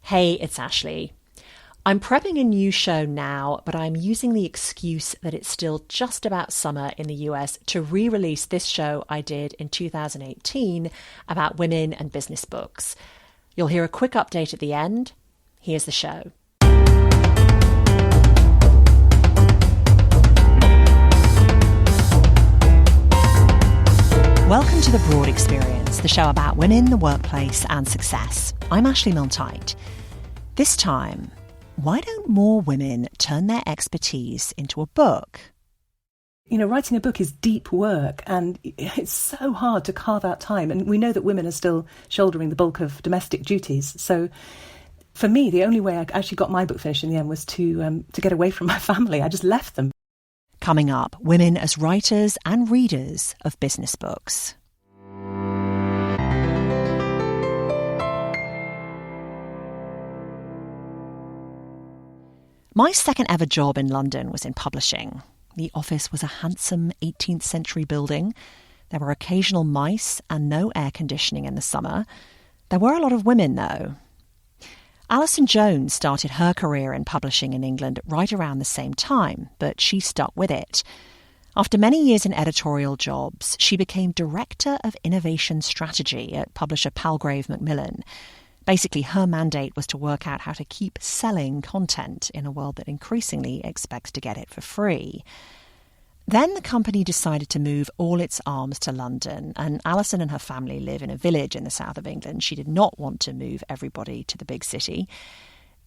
Hey, it's Ashley. I'm prepping a new show now, but I'm using the excuse that it's still just about summer in the US to re-release this show I did in 2018 about women and business books. You'll hear a quick update at the end. Here's the show. Welcome to The Broad Experience, the show about women, the workplace and success. I'm Ashley Milne-Tyte. This time, why don't more women turn their expertise into a book? You know, writing a book is deep work and it's so hard to carve out time. And we know that women are still shouldering the bulk of domestic duties. So for me, the only way I actually got my book finished in the end was to get away from my family. I just left them. Coming up, women as writers and readers of business books. My second ever job in London was in publishing. The office was a handsome 18th century building. There were occasional mice and no air conditioning in the summer. There were a lot of women, though. Alison Jones started her career in publishing in England right around the same time, but she stuck with it. After many years in editorial jobs, she became Director of Innovation Strategy at publisher Palgrave Macmillan. Basically, her mandate was to work out how to keep selling content in a world that increasingly expects to get it for free. Then the company decided to move all its arms to London, and Alison and her family live in a village in the south of England. She did not want to move everybody to the big city.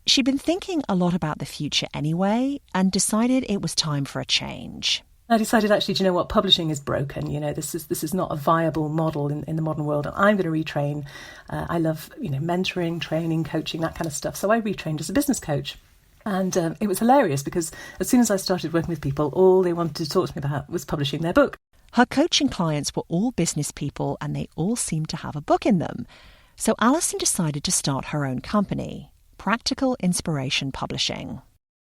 She'd been thinking a lot about the future anyway, and decided it was time for a change. I decided, actually, do you know what? Publishing is broken. You know, this is not a viable model in the modern world. And I'm going to retrain. I love, mentoring, training, coaching, that kind of stuff. So I retrained as a business coach. And it was hilarious because as soon as I started working with people, all they wanted to talk to me about was publishing their book. Her coaching clients were all business people and they all seemed to have a book in them. So Alison decided to start her own company, Practical Inspiration Publishing.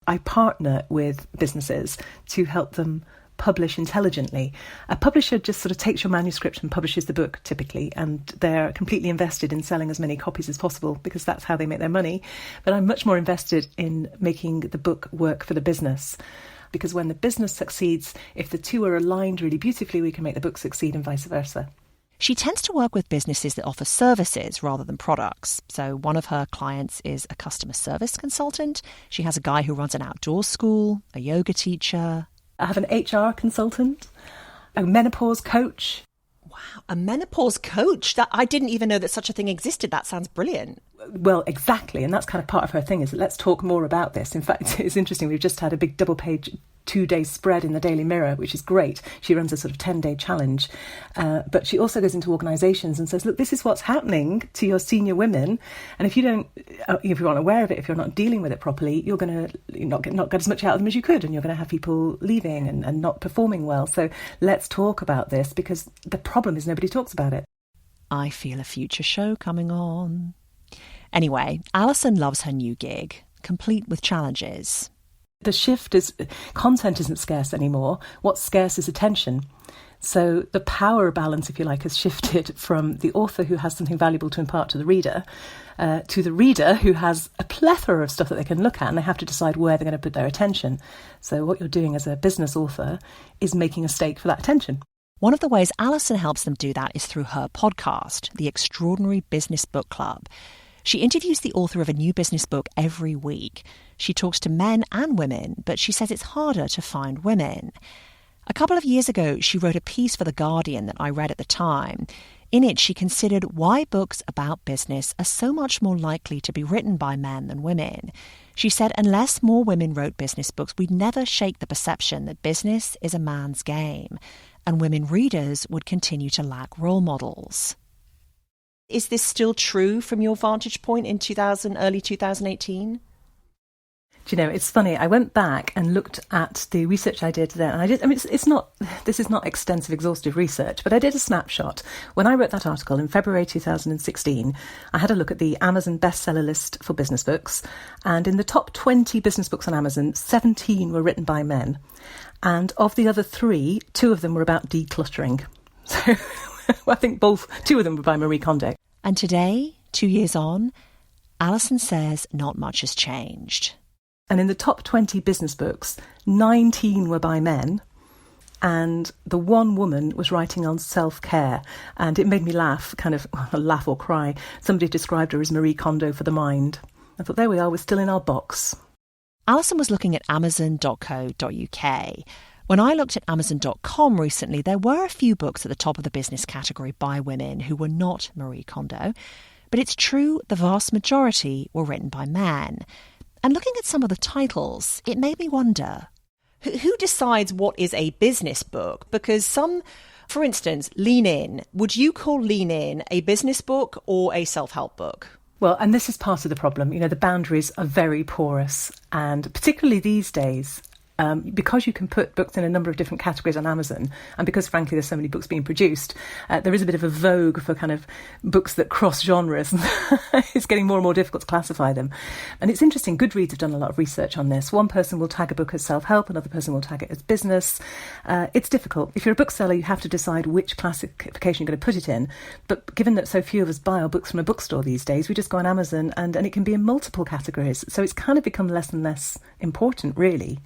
I partner with businesses to help them publish intelligently. A publisher just sort of takes your manuscript and publishes the book typically, and they're completely invested in selling as many copies as possible because that's how they make their money. But I'm much more invested in making the book work for the business, because when the business succeeds, if the two are aligned really beautifully, we can make the book succeed and vice versa. She tends to work with businesses that offer services rather than products. So one of her clients is a customer service consultant. She has a guy who runs an outdoor school, a yoga teacher. I have an HR consultant, a menopause coach. Wow, a menopause coach? I didn't even know that such a thing existed. That sounds brilliant. Well, exactly. And that's kind of part of her thing, is that let's talk more about this. In fact, it's interesting. We've just had a big double-page 2-day spread in the Daily Mirror, which is great. She runs a sort of 10-day challenge. But she also goes into organisations and says, look, this is what's happening to your senior women. And if you aren't aware of it, if you're not dealing with it properly, you're going to not get as much out of them as you could. And you're going to have people leaving and not performing well. So let's talk about this, because the problem is nobody talks about it. I feel a future show coming on. Anyway, Alison loves her new gig, complete with challenges. The shift is, content isn't scarce anymore. What's scarce is attention. So the power balance, if you like, has shifted from the author who has something valuable to impart to the reader who has a plethora of stuff that they can look at, and they have to decide where they're going to put their attention. So what you're doing as a business author is making a stake for that attention. One of the ways Alison helps them do that is through her podcast, The Extraordinary Business Book Club. She interviews the author of a new business book every week. She talks to men and women, but she says it's harder to find women. A couple of years ago, she wrote a piece for The Guardian that I read at the time. In it, she considered why books about business are so much more likely to be written by men than women. She said unless more women wrote business books, we'd never shake the perception that business is a man's game, and women readers would continue to lack role models. Is this still true from your vantage point in early 2018? Do you know, it's funny. I went back and looked at the research I did then. And this is not extensive, exhaustive research, but I did a snapshot. When I wrote that article in February 2016, I had a look at the Amazon bestseller list for business books. And in the top 20 business books on Amazon, 17 were written by men. And of the other 3, 2 of them were about decluttering. So I think two of them were by Marie Kondo. And today, 2 years on, Alison says not much has changed. And in the top 20 business books, 19 were by men, and the one woman was writing on self-care. And it made me laugh, kind of laugh or cry. Somebody described her as Marie Kondo for the mind. I thought, there we are, we're still in our box. Alison was looking at amazon.co.uk. When I looked at amazon.com recently, there were a few books at the top of the business category by women who were not Marie Kondo. But it's true the vast majority were written by men. And looking at some of the titles, it made me wonder, who decides what is a business book? Because some, for instance, Lean In. Would you call Lean In a business book or a self-help book? Well, and this is part of the problem. You know, the boundaries are very porous, and particularly these days, because you can put books in a number of different categories on Amazon, and because, frankly, there's so many books being produced, there is a bit of a vogue for kind of books that cross genres. It's getting more and more difficult to classify them. And it's interesting, Goodreads have done a lot of research on this. One person will tag a book as self-help, another person will tag it as business. It's difficult. If you're a bookseller, you have to decide which classification you're going to put it in. But given that so few of us buy our books from a bookstore these days, we just go on Amazon and it can be in multiple categories. So it's kind of become less and less important, really.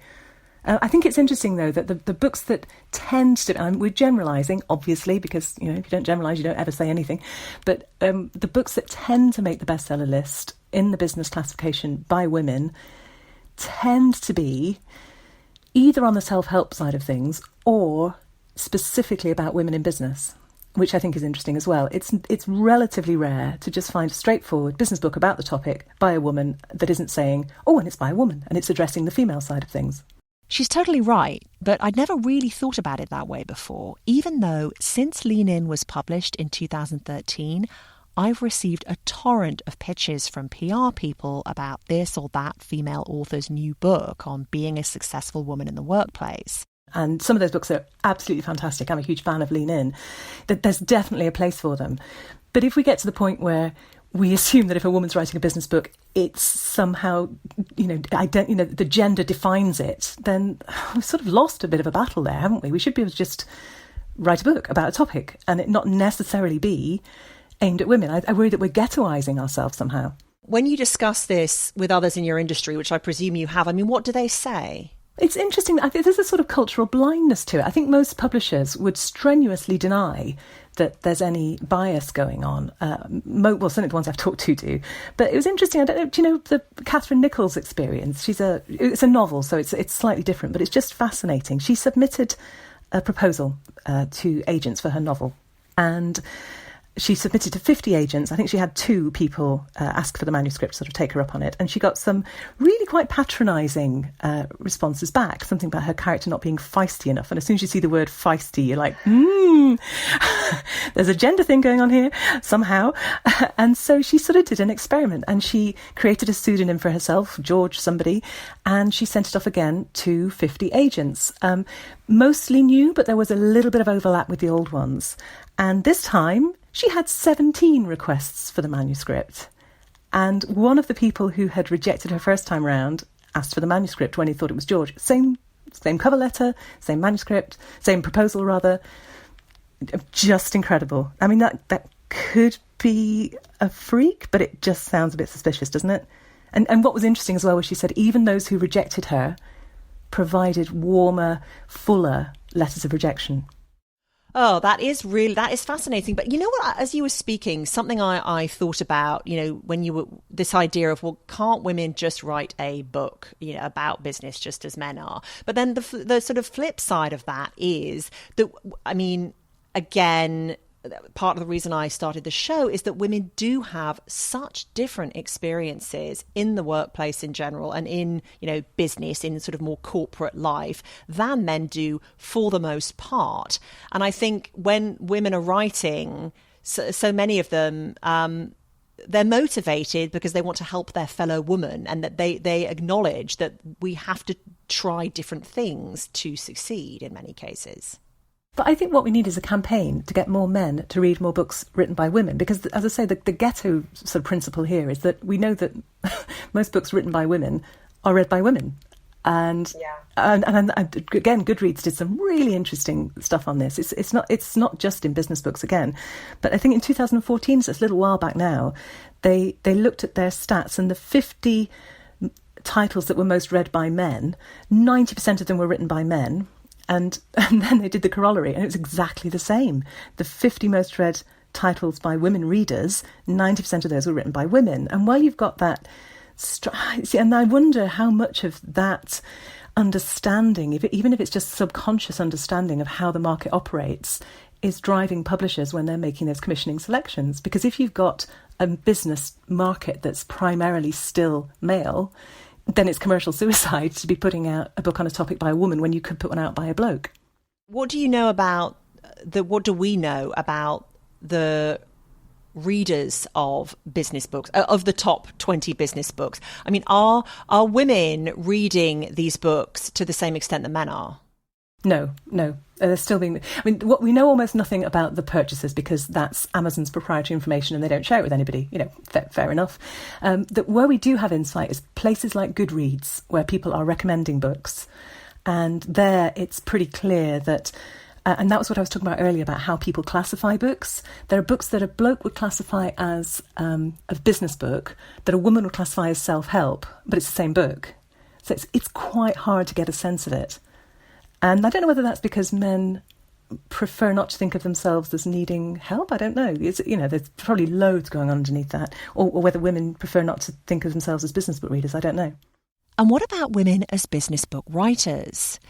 I think it's interesting, though, that the books that tend to... we're generalising, obviously, because, you know, if you don't generalise, you don't ever say anything. But the books that tend to make the bestseller list in the business classification by women tend to be either on the self-help side of things or specifically about women in business, which I think is interesting as well. It's relatively rare to just find a straightforward business book about the topic by a woman that isn't saying, oh, and it's by a woman, and it's addressing the female side of things. She's totally right, but I'd never really thought about it that way before, even though since Lean In was published in 2013, I've received a torrent of pitches from PR people about this or that female author's new book on being a successful woman in the workplace. And some of those books are absolutely fantastic. I'm a huge fan of Lean In. There's definitely a place for them. But if we get to the point where we assume that if a woman's writing a business book, it's somehow, the gender defines it, then we've sort of lost a bit of a battle there, haven't we? We should be able to just write a book about a topic and it not necessarily be aimed at women. I worry that we're ghettoising ourselves somehow. When you discuss this with others in your industry, which I presume you have, what do they say? It's interesting. I think there's a sort of cultural blindness to it. I think most publishers would strenuously deny that there's any bias going on. Certainly the ones I've talked to do. But it was interesting. I don't know. Do you know the Catherine Nichols experience? It's a novel, so it's slightly different, but it's just fascinating. She submitted a proposal to agents for her novel, and she submitted to 50 agents. I think she had 2 people ask for the manuscript, sort of take her up on it. And she got some really quite patronising responses back, something about her character not being feisty enough. And as soon as you see the word feisty, you're like, there's a gender thing going on here somehow. And so she sort of did an experiment and she created a pseudonym for herself, George somebody, and she sent it off again to 50 agents. Mostly new, but there was a little bit of overlap with the old ones. And this time, she had 17 requests for the manuscript. And one of the people who had rejected her first time round asked for the manuscript when he thought it was George. Same cover letter, same manuscript, same proposal rather. Just incredible. I mean, that could be a freak, but it just sounds a bit suspicious, doesn't it? And what was interesting as well was she said even those who rejected her provided warmer, fuller letters of rejection. Oh, that is fascinating. But you know what, as you were speaking, something I thought about, when you were, this idea of, well, can't women just write a book, about business just as men are? But then the sort of flip side of that is that, again, part of the reason I started the show is that women do have such different experiences in the workplace in general and in, business, in sort of more corporate life than men do for the most part. And I think when women are writing, so many of them, they're motivated because they want to help their fellow woman and that they acknowledge that we have to try different things to succeed in many cases. But I think what we need is a campaign to get more men to read more books written by women. Because, as I say, the ghetto sort of principle here is that we know that most books written by women are read by women. And again, Goodreads did some really interesting stuff on this. It's not just in business books again, but I think in 2014, so it's a little while back now, they looked at their stats, and the 50 titles that were most read by men, 90% of them were written by men, and then they did the corollary, and it was exactly the same. The 50 most read titles by women readers, 90% of those were written by women. And while you've got that, and I wonder how much of that understanding, even if it's just subconscious understanding of how the market operates, is driving publishers when they're making those commissioning selections. Because if you've got a business market that's primarily still male, then it's commercial suicide to be putting out a book on a topic by a woman when you could put one out by a bloke. What do we know about the readers of business books, of the top 20 business books? I mean, are women reading these books to the same extent that men are? No. They're still being... I mean, what we know almost nothing about the purchasers, because that's Amazon's proprietary information and they don't share it with anybody. Fair enough. That where we do have insight is places like Goodreads, where people are recommending books. And there it's pretty clear that... and that was what I was talking about earlier, about how people classify books. There are books that a bloke would classify as a business book, that a woman would classify as self-help, but it's the same book. So it's quite hard to get a sense of it. And I don't know whether that's because men prefer not to think of themselves as needing help. I don't know. There's probably loads going on underneath that. Or whether women prefer not to think of themselves as business book readers. I don't know. And what about women as business book writers?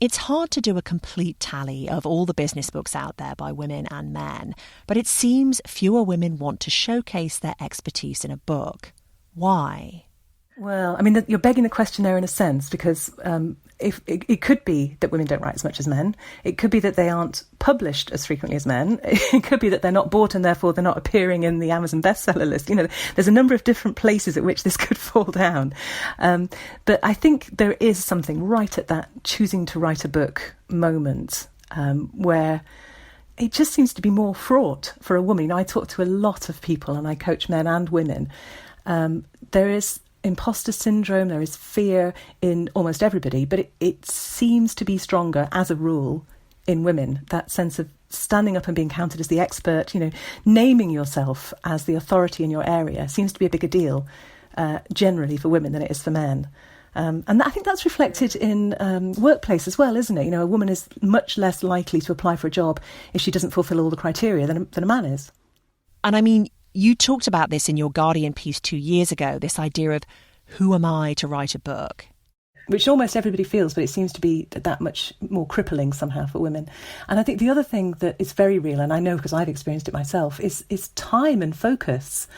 It's hard to do a complete tally of all the business books out there by women and men, but it seems fewer women want to showcase their expertise in a book. Why? Well, I mean, you're begging the question there in a sense, because if it could be that women don't write as much as men. It could be that they aren't published as frequently as men. It could be that they're not bought and therefore they're not appearing in the Amazon bestseller list. There's a number of different places at which this could fall down. But I think there is something right at that choosing to write a book moment where it just seems to be more fraught for a woman. I talk to a lot of people and I coach men and women. There is imposter syndrome, there is fear in almost everybody, but it seems to be stronger as a rule in women. That sense of standing up and being counted as the expert, naming yourself as the authority in your area seems to be a bigger deal generally for women than it is for men. And I think that's reflected in workplace as well, isn't it? A woman is much less likely to apply for a job if she doesn't fulfil all the criteria than a man is. And I mean, you talked about this in your Guardian piece 2 years ago, this idea of who am I to write a book? Which almost everybody feels, but it seems to be that much more crippling somehow for women. And I think the other thing that is very real, and I know because I've experienced it myself, is time and focus.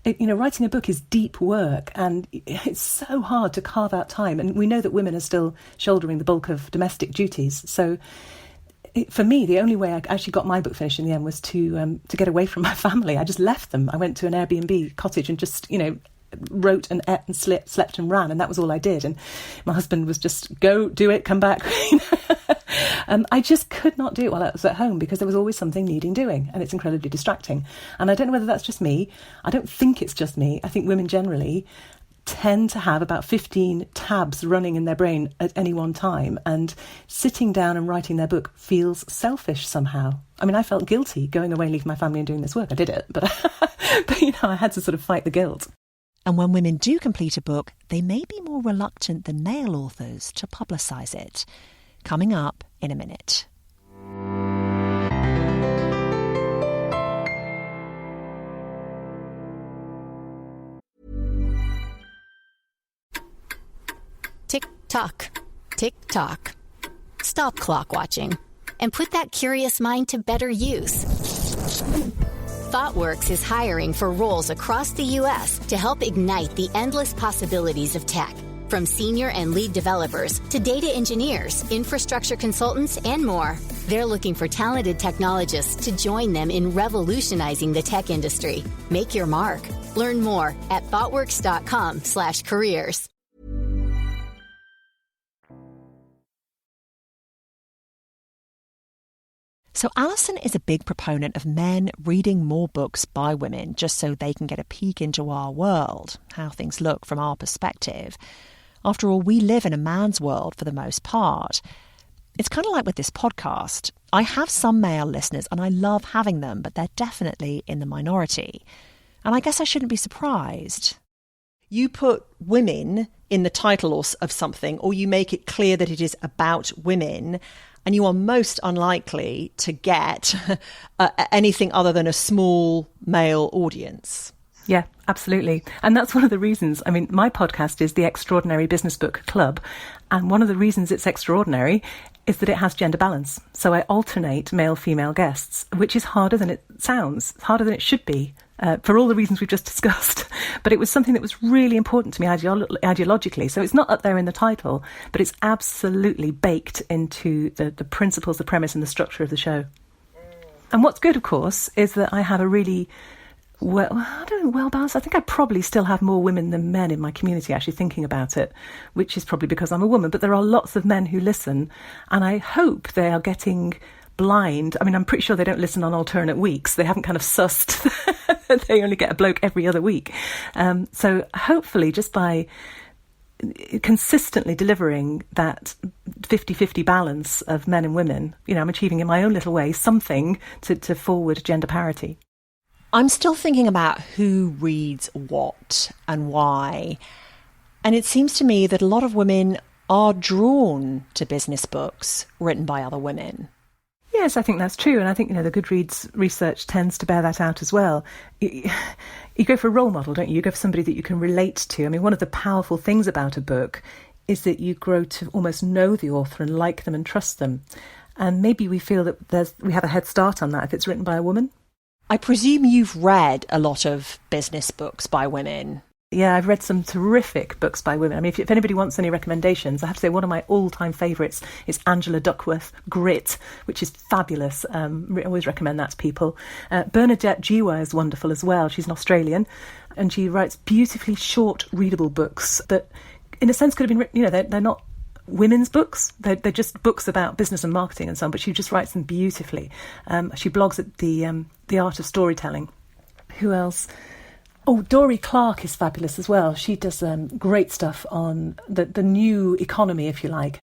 Writing a book is deep work and it's so hard to carve out time. And we know that women are still shouldering the bulk of domestic duties. So for me, the only way I actually got my book finished in the end was to get away from my family. I just left them. I went to an Airbnb cottage and just, wrote and ate and slept and ran, and that was all I did. And my husband was just, go, do it, come back. I just could not do it while I was at home because there was always something needing doing, and it's incredibly distracting. And I don't know whether that's just me. I don't think it's just me. I think women generally tend to have about 15 tabs running in their brain at any one time, and sitting down and writing their book feels selfish somehow. I mean, I felt guilty going away and leaving my family and doing this work. I did it, but I had to sort of fight the guilt. And when women do complete a book, they may be more reluctant than male authors to publicise it. Coming up in a minute. Tick-tock, tick-tock. Stop clock watching and put that curious mind to better use. ThoughtWorks is hiring for roles across the U.S. to help ignite the endless possibilities of tech. From senior and lead developers to data engineers, infrastructure consultants, and more. They're looking for talented technologists to join them in revolutionizing the tech industry. Make your mark. Learn more at thoughtworks.com/careers. So Alison is a big proponent of men reading more books by women just so they can get a peek into our world, how things look from our perspective. After all, we live in a man's world for the most part. It's kind of like with this podcast. I have some male listeners and I love having them, but they're definitely in the minority. And I guess I shouldn't be surprised. You put women in the title of something, or you make it clear that it is about women, and you are most unlikely to get anything other than a small male audience. Yeah, absolutely. And that's one of the reasons. I mean, my podcast is the Extraordinary Business Book Club. And one of the reasons it's extraordinary is that it has gender balance. So I alternate male-female guests, which is harder than it sounds, harder than it should be, for all the reasons we've just discussed. But it was something that was really important to me ideologically. So it's not up there in the title, but it's absolutely baked into the principles, the premise and the structure of the show. And what's good, of course, is that I have a really well balanced. I think I probably still have more women than men in my community, actually, thinking about it, which is probably because I'm a woman. But there are lots of men who listen, and I hope they are getting blind. I mean, I'm pretty sure they don't listen on alternate weeks. They haven't kind of sussed that they only get a bloke every other week. So hopefully, just by consistently delivering that 50-50 balance of men and women, I'm achieving in my own little way something to forward gender parity. I'm still thinking about who reads what and why. And it seems to me that a lot of women are drawn to business books written by other women. Yes, I think that's true. And I think, the Goodreads research tends to bear that out as well. You go for a role model, don't you? You go for somebody that you can relate to. I mean, one of the powerful things about a book is that you grow to almost know the author and like them and trust them. And maybe we feel that we have a head start on that if it's written by a woman. I presume you've read a lot of business books by women. Yeah, I've read some terrific books by women. I mean, if anybody wants any recommendations, I have to say one of my all-time favourites is Angela Duckworth, Grit, which is fabulous. I always recommend that to people. Bernadette Jiwa is wonderful as well. She's an Australian, and she writes beautifully short, readable books that, in a sense, could have been written, they're not women's books. They're just books about business and marketing and so on, but she just writes them beautifully. She blogs at the Art of Storytelling. Who else? Oh, Dory Clark is fabulous as well. She does great stuff on the new economy, if you like.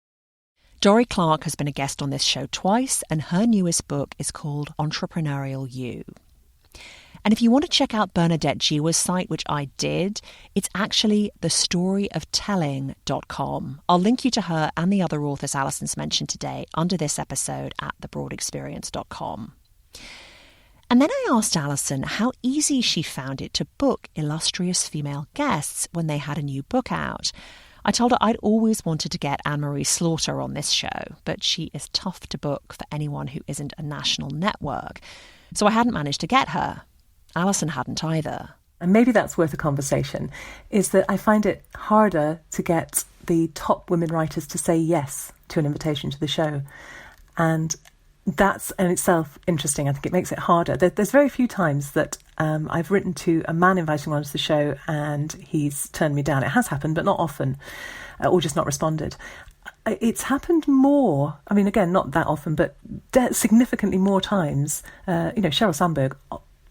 Dory Clark has been a guest on this show twice, and her newest book is called Entrepreneurial You. And if you want to check out Bernadette Jiwa's site, which I did, it's actually thestoryoftelling.com. I'll link you to her and the other authors Alison's mentioned today under this episode at thebroadexperience.com. And then I asked Alison how easy she found it to book illustrious female guests when they had a new book out. I told her I'd always wanted to get Anne-Marie Slaughter on this show, but she is tough to book for anyone who isn't a national network. So I hadn't managed to get her. Alison hadn't either. And maybe that's worth a conversation, is that I find it harder to get the top women writers to say yes to an invitation to the show. And that's in itself interesting. I think it makes it harder. There's very few times that I've written to a man inviting one to the show and he's turned me down. It has happened, but not often, or just not responded. It's happened more, I mean, again, not that often, but significantly more times. Sheryl Sandberg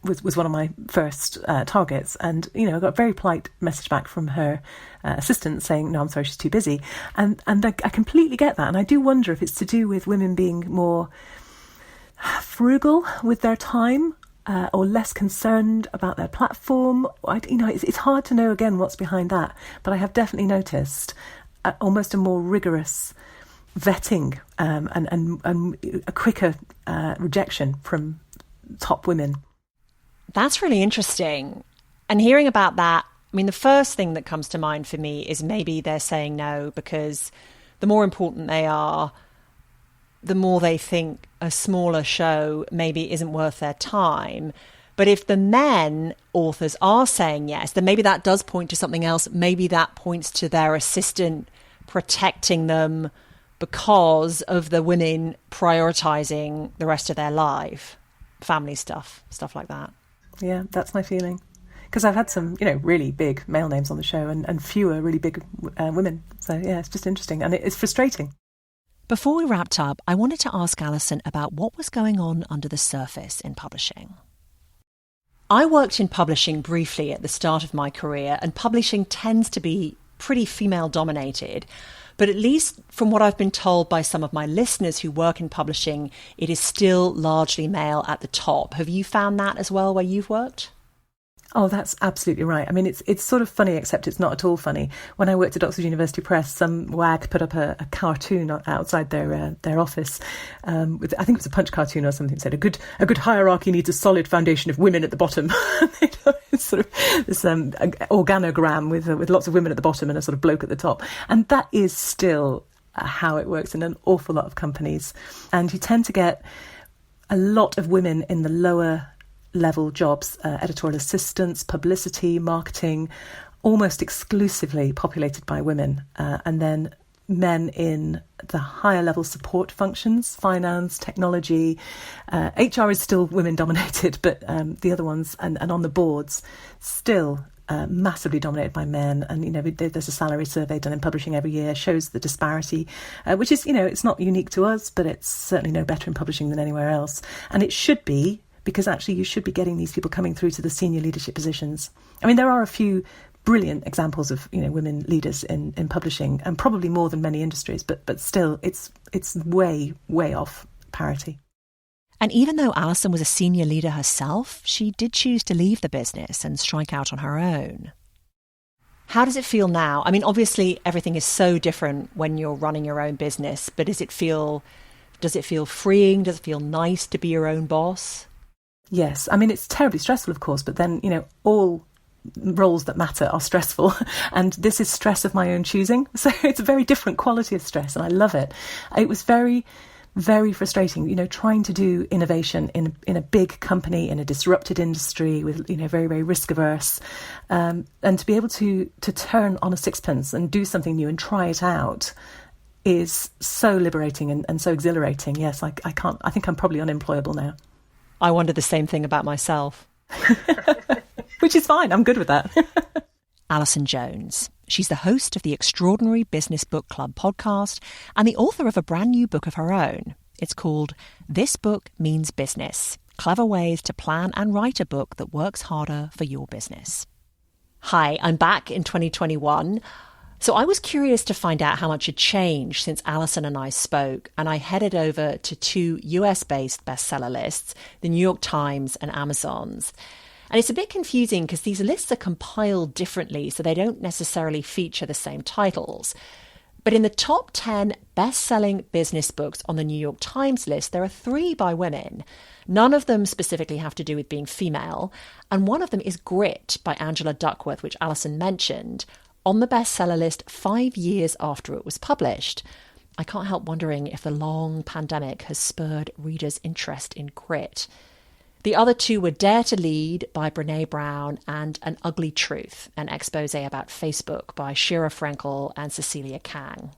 was one of my first targets, and I got a very polite message back from her assistant saying, no, I'm sorry, she's too busy. And I completely get that, and I do wonder if it's to do with women being more frugal with their time, or less concerned about their platform. It's hard to know again what's behind that, but I have definitely noticed almost a more rigorous vetting and a quicker rejection from top women. That's really interesting. And hearing about that, I mean, the first thing that comes to mind for me is maybe they're saying no because the more important they are, the more they think a smaller show maybe isn't worth their time. But if the men authors are saying yes, then maybe that does point to something else. Maybe that points to their assistant protecting them because of the women prioritizing the rest of their life, family stuff like that. Yeah, that's my feeling. Because I've had some, really big male names on the show and fewer really big women. So, yeah, it's just interesting. And it's frustrating. Before we wrapped up, I wanted to ask Alison about what was going on under the surface in publishing. I worked in publishing briefly at the start of my career, and publishing tends to be pretty female-dominated. But at least from what I've been told by some of my listeners who work in publishing, it is still largely male at the top. Have you found that as well where you've worked? Oh, that's absolutely right. I mean, it's sort of funny, except it's not at all funny. When I worked at Oxford University Press, some wag put up a cartoon outside their office. With, I think it was a Punch cartoon or something. Said a good hierarchy needs a solid foundation of women at the bottom. It's sort of this organogram with lots of women at the bottom and a sort of bloke at the top, and that is still how it works in an awful lot of companies. And you tend to get a lot of women in the lower level jobs, editorial assistants, publicity, marketing, almost exclusively populated by women, and then men in the higher level support functions, finance, technology. HR is still women dominated, but the other ones and on the boards still massively dominated by men. And, you know, there's a salary survey done in publishing every year, shows the disparity, which is, you know, it's not unique to us, but it's certainly no better in publishing than anywhere else. And it should be, because actually you should be getting these people coming through to the senior leadership positions. I mean, there are a few brilliant examples of, you know, women leaders in publishing, and probably more than many industries, but still it's way off parity. And even though Alison was a senior leader herself, she did choose to leave the business and strike out on her own. How does it feel now? I mean, obviously everything is so different when you're running your own business, but does it feel freeing? Does it feel nice to be your own boss? Yes, I mean, it's terribly stressful, of course, but then, you know, all roles that matter are stressful, and this is stress of my own choosing. So it's a very different quality of stress, and I love it. It was very, very frustrating, you know, trying to do innovation in a big company, in a disrupted industry with, you know, very, very risk averse, and to be able to turn on a sixpence and do something new and try it out is so liberating and so exhilarating. Yes, I think I'm probably unemployable now. I wonder the same thing about myself. Which is fine. I'm good with that. Alison Jones. She's the host of the Extraordinary Business Book Club podcast and the author of a brand new book of her own. It's called This Book Means Business: Clever Ways to Plan and Write a Book That Works Harder for Your Business. Hi, I'm back in 2021. So I was curious to find out how much had changed since Alison and I spoke, and I headed over to two US-based bestseller lists, the New York Times and Amazon's. And it's a bit confusing because these lists are compiled differently, so they don't necessarily feature the same titles. But in the top 10 best-selling business books on the New York Times list, there are 3 by women. None of them specifically have to do with being female, and one of them is Grit by Angela Duckworth, which Alison mentioned, on the bestseller list 5 years after it was published. I can't help wondering if the long pandemic has spurred readers' interest in Grit. The other 2 were Dare to Lead by Brené Brown and An Ugly Truth, an expose about Facebook by Shira Frenkel and Cecilia Kang.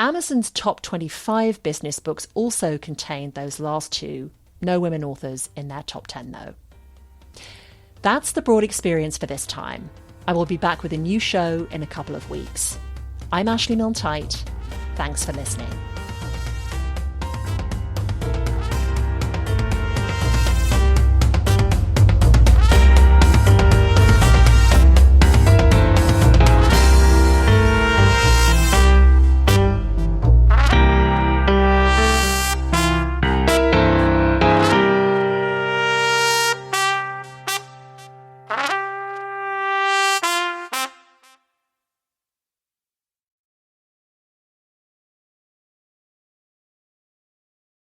Amazon's top 25 business books also contained those last 2. No women authors in their top 10, though. That's the broad experience for this time. I will be back with a new show in a couple of weeks. I'm Ashley Milne-Tite. Thanks for listening.